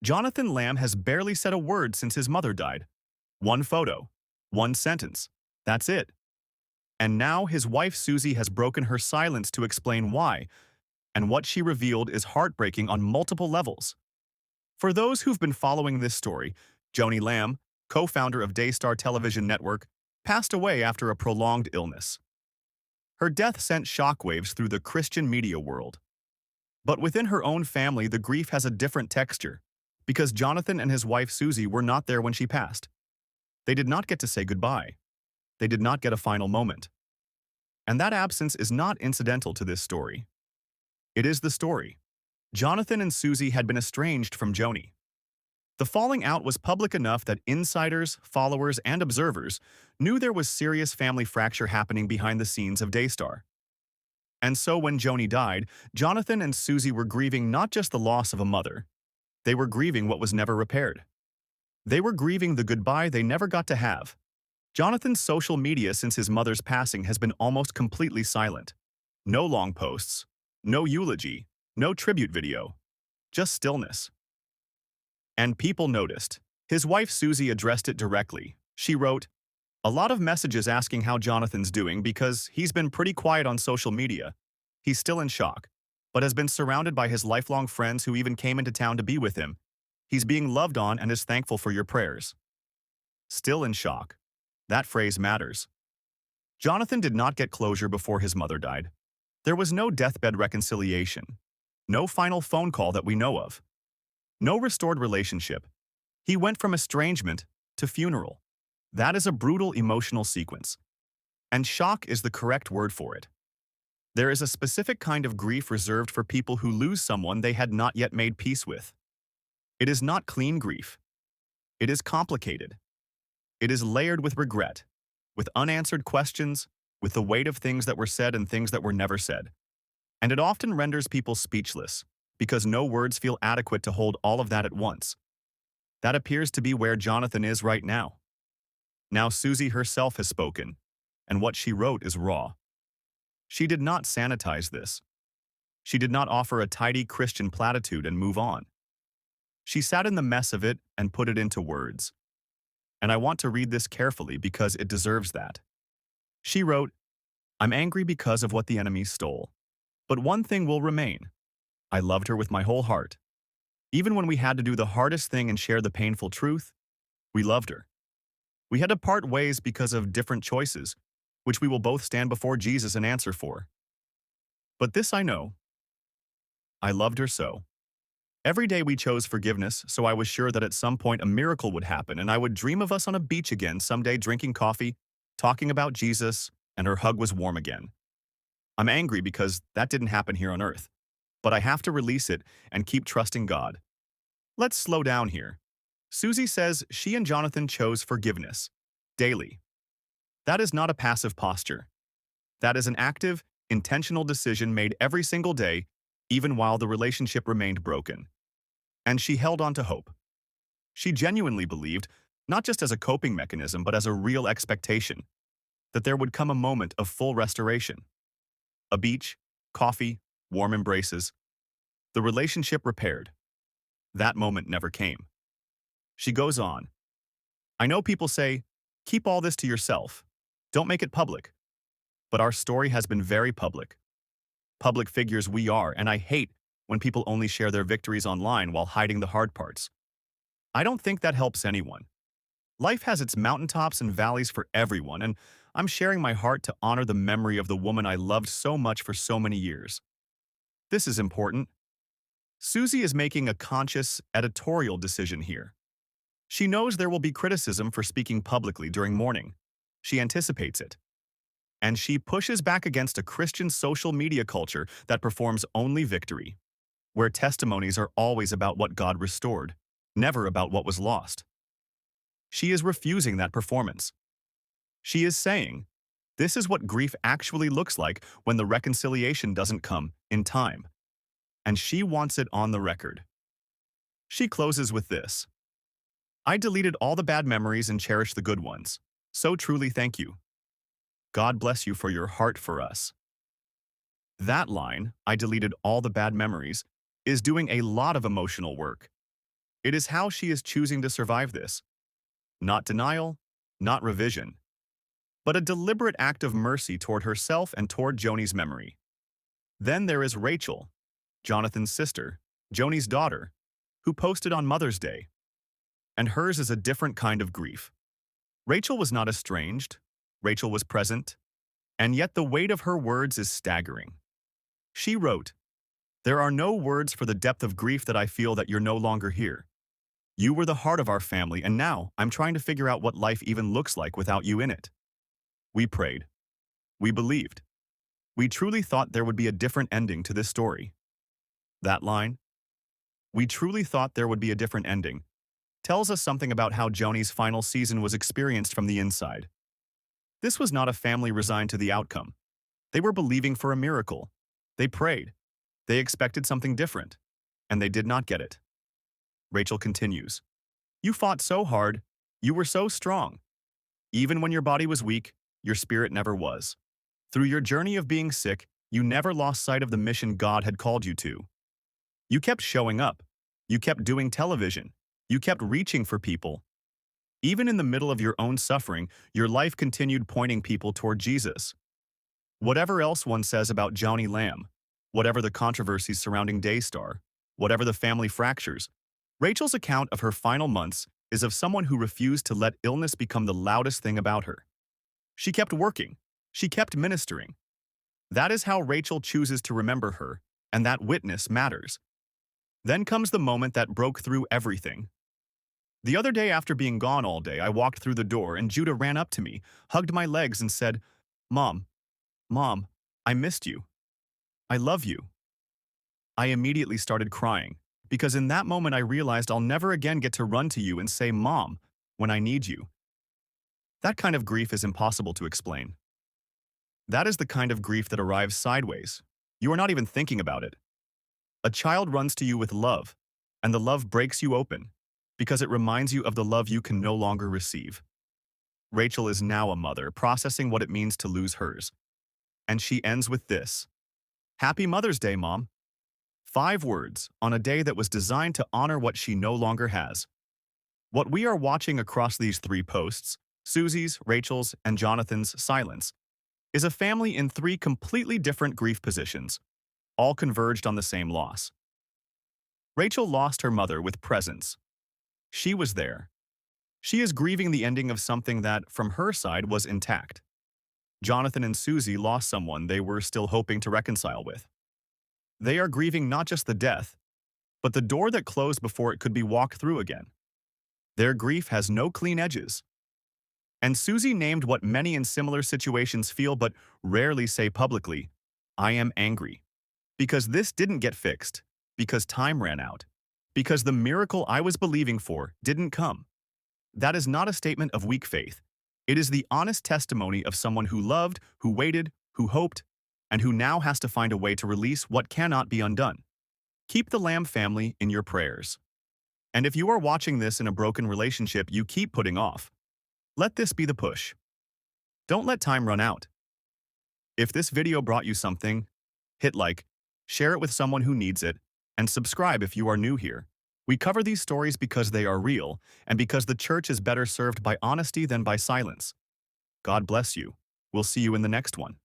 Jonathan Lamb has barely said a word since his mother died. One photo, one sentence. That's it. And now his wife Susie has broken her silence to explain why, and what she revealed is heartbreaking on multiple levels. For those who've been following this story, Joni Lamb, co-founder of Daystar Television Network, passed away after a prolonged illness. Her death sent shockwaves through the Christian media world. But within her own family, the grief has a different texture, because Jonathan and his wife Susie were not there when she passed. They did not get to say goodbye. They did not get a final moment. And that absence is not incidental to this story. It is the story. Jonathan and Susie had been estranged from Joni. The falling out was public enough that insiders, followers, and observers knew there was serious family fracture happening behind the scenes of Daystar. And so when Joni died, Jonathan and Susie were grieving not just the loss of a mother. They were grieving what was never repaired. They were grieving the goodbye they never got to have. Jonathan's social media since his mother's passing has been almost completely silent. No long posts, no eulogy, no tribute video, just stillness. And people noticed. His wife Susie addressed it directly. She wrote, "A lot of messages asking how Jonathan's doing because he's been pretty quiet on social media. He's still in shock, but has been surrounded by his lifelong friends who even came into town to be with him. He's being loved on and is thankful for your prayers." Still in shock. That phrase matters. Jonathan did not get closure before his mother died. There was no deathbed reconciliation. No final phone call that we know of. No restored relationship. He went from estrangement to funeral. That is a brutal emotional sequence. And shock is the correct word for it. There is a specific kind of grief reserved for people who lose someone they had not yet made peace with. It is not clean grief. It is complicated. It is layered with regret, with unanswered questions, with the weight of things that were said and things that were never said. And it often renders people speechless, because no words feel adequate to hold all of that at once. That appears to be where Jonathan is right now. Now Susie herself has spoken, and what she wrote is raw. She did not sanitize this. She did not offer a tidy Christian platitude and move on. She sat in the mess of it and put it into words. And I want to read this carefully because it deserves that. She wrote, "I'm angry because of what the enemy stole. But one thing will remain. I loved her with my whole heart. Even when we had to do the hardest thing and share the painful truth, we loved her. We had to part ways because of different choices, which we will both stand before Jesus and answer for. But this I know. I loved her so. Every day we chose forgiveness, so I was sure that at some point a miracle would happen and I would dream of us on a beach again someday drinking coffee, talking about Jesus, and her hug was warm again. I'm angry because that didn't happen here on earth. But I have to release it and keep trusting God." Let's slow down here. Susie says she and Jonathan chose forgiveness, daily. That is not a passive posture. That is an active, intentional decision made every single day, even while the relationship remained broken. And she held on to hope. She genuinely believed, not just as a coping mechanism, but as a real expectation, that there would come a moment of full restoration. A beach, coffee, warm embraces. The relationship repaired. That moment never came. She goes on. "I know people say, keep all this to yourself. Don't make it public. But our story has been very public. Public figures we are, and I hate when people only share their victories online while hiding the hard parts. I don't think that helps anyone. Life has its mountaintops and valleys for everyone, and I'm sharing my heart to honor the memory of the woman I loved so much for so many years. This is important." Susie is making a conscious, editorial decision here. She knows there will be criticism for speaking publicly during mourning. She anticipates it. And she pushes back against a Christian social media culture that performs only victory, where testimonies are always about what God restored, never about what was lost. She is refusing that performance. She is saying, this is what grief actually looks like when the reconciliation doesn't come in time. And she wants it on the record. She closes with this. "I deleted all the bad memories and cherished the good ones. So truly thank you. God bless you for your heart for us." That line, "I deleted all the bad memories," is doing a lot of emotional work. It is how she is choosing to survive this. Not denial, not revision, but a deliberate act of mercy toward herself and toward Joni's memory. Then there is Rachel, Jonathan's sister, Joni's daughter, who posted on Mother's Day, and hers is a different kind of grief. Rachel was not estranged, Rachel was present, and yet the weight of her words is staggering. She wrote, "There are no words for the depth of grief that I feel that you're no longer here. You were the heart of our family, and now I'm trying to figure out what life even looks like without you in it." We prayed. We believed. We truly thought there would be a different ending to this story. That line, "We truly thought there would be a different ending," tells us something about how Joni's final season was experienced from the inside. This was not a family resigned to the outcome. They were believing for a miracle. They prayed. They expected something different, and they did not get it. Rachel continues, "You fought so hard. You were so strong. Even when your body was weak, your spirit never was. Through your journey of being sick, you never lost sight of the mission God had called you to. You kept showing up. You kept doing television. You kept reaching for people. Even in the middle of your own suffering, your life continued pointing people toward Jesus." Whatever else one says about Joni Lamb, whatever the controversies surrounding Daystar, whatever the family fractures, Rachel's account of her final months is of someone who refused to let illness become the loudest thing about her. She kept working. She kept ministering. That is how Rachel chooses to remember her, and that witness matters. Then comes the moment that broke through everything. The other day after being gone all day, I walked through the door and Judah ran up to me, hugged my legs and said, "Mom, Mom, I missed you. I love you." I immediately started crying, because in that moment I realized I'll never again get to run to you and say, "Mom," when I need you. That kind of grief is impossible to explain. That is the kind of grief that arrives sideways. You are not even thinking about it. A child runs to you with love, and the love breaks you open, because it reminds you of the love you can no longer receive. Rachel is now a mother, processing what it means to lose hers. And she ends with this: "Happy Mother's Day, Mom." 5 words on a day that was designed to honor what she no longer has. What we are watching across these 3 posts, Susie's, Rachel's, and Jonathan's silence, is a family in 3 completely different grief positions, all converged on the same loss. Rachel lost her mother with presence. She was there. She is grieving the ending of something that, from her side, was intact. Jonathan and Susie lost someone they were still hoping to reconcile with. They are grieving not just the death, but the door that closed before it could be walked through again. Their grief has no clean edges. And Susie named what many in similar situations feel but rarely say publicly: "I am angry. Because this didn't get fixed. Because time ran out. Because the miracle I was believing for didn't come." That is not a statement of weak faith. It is the honest testimony of someone who loved, who waited, who hoped, and who now has to find a way to release what cannot be undone. Keep the Lamb family in your prayers. And if you are watching this in a broken relationship you keep putting off, let this be the push. Don't let time run out. If this video brought you something, hit like, share it with someone who needs it, and subscribe if you are new here. We cover these stories because they are real, and because the church is better served by honesty than by silence. God bless you. We'll see you in the next one.